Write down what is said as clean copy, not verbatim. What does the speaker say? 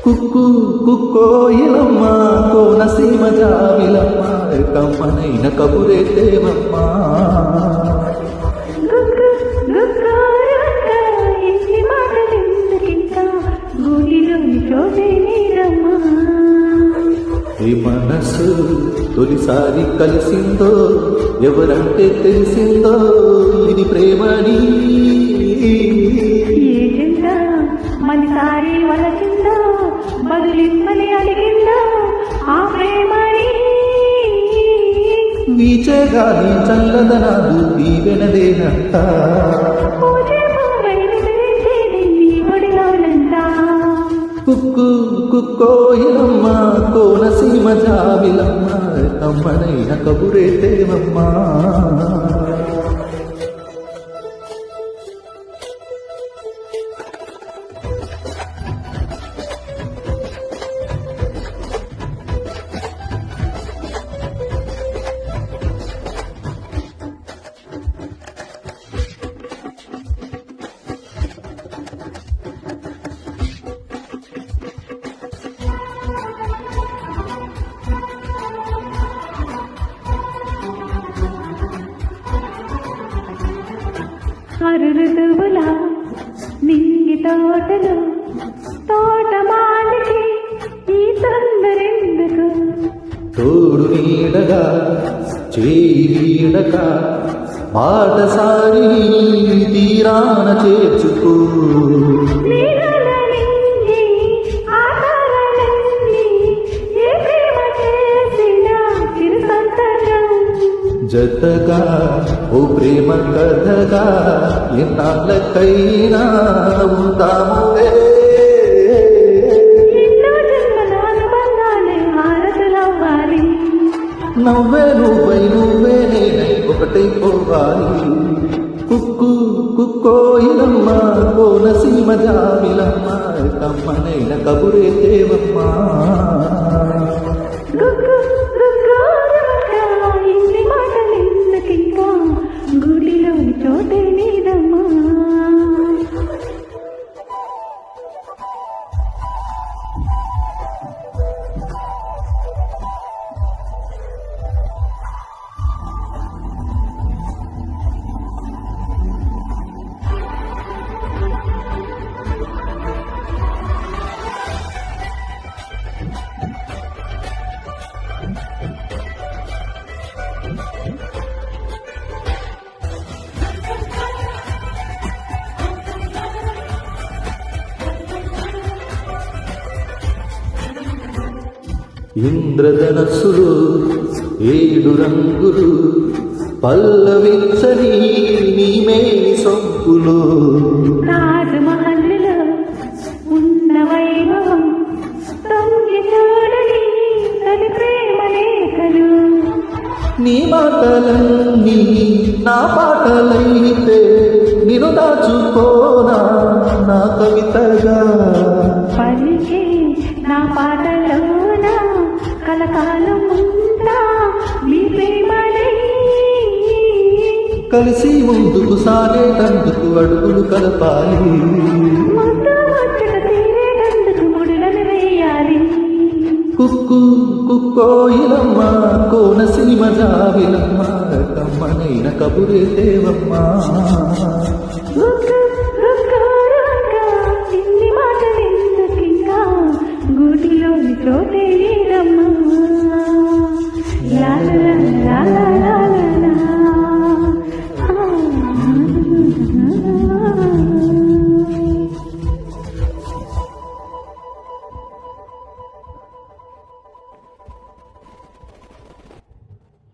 కుక్కు కుక్కోయిలమ్మ కోనసీమ జాబిలమ్మ కమ్మనైన కబురేతేవమ్మా ఈ మనసు తొలిసారి కలిసిందో ఎవరంటే తెలిసిందో ఇది ప్రేమని మనసారి వలసిందో బదులిమ్మని అడిగిందో ఆ ప్రేమని వీచేగాని చల్లదనాదు దీవెనదేనంట కుక్కు కుక్కోయిలమ్మ కోనసీమ జాబిలమ్మ కమ్మనైన కబురేతేవమ్మా అరుదువుల నింగి తోటలు తోటమాలికి ఈ తొందరెందుకు తోడు నీడగా చేయిడక పాటసారి తీరాన చేర్చుకో జతగా ఓ ప్రేమ కథగా ఎన్నాళ్ళకైనా ఉంటాములే నవ్వే నువ్వై నువ్వే నేనై ఒకటైపోవాలి కుక్కు కుక్కోయిలమ్మ కోనసీమ జాబిలమ్మ కమ్మనైన కబురేతేవమ్మా గుడిలోని చోటే నీదమ్మా ఇంద్రధనస్సులు 7 రంగులు పల్లవించని నీమే సొంపులు రాజమహల్లో ఉన్న వైభవం తొంగి చూడని తొలి ప్రేమ లేఖలు నీ మాటలన్నీ నా పాటలైతే నిన్ను దాచుకోనా నా కవితగా పలికే నా పాటలోన కలకాలం ఉంటా మీ ప్రేమలై కలిసి ముందుకు సాగేటందుకు అడుగులు కలపాలి తీరేటందుకు ముడులను వేయాలి కుక్కు కుక్కోయిలమ్మ కోనసీమ జాబిలమ్మ కమ్మనైన కబురేతేవమ్మా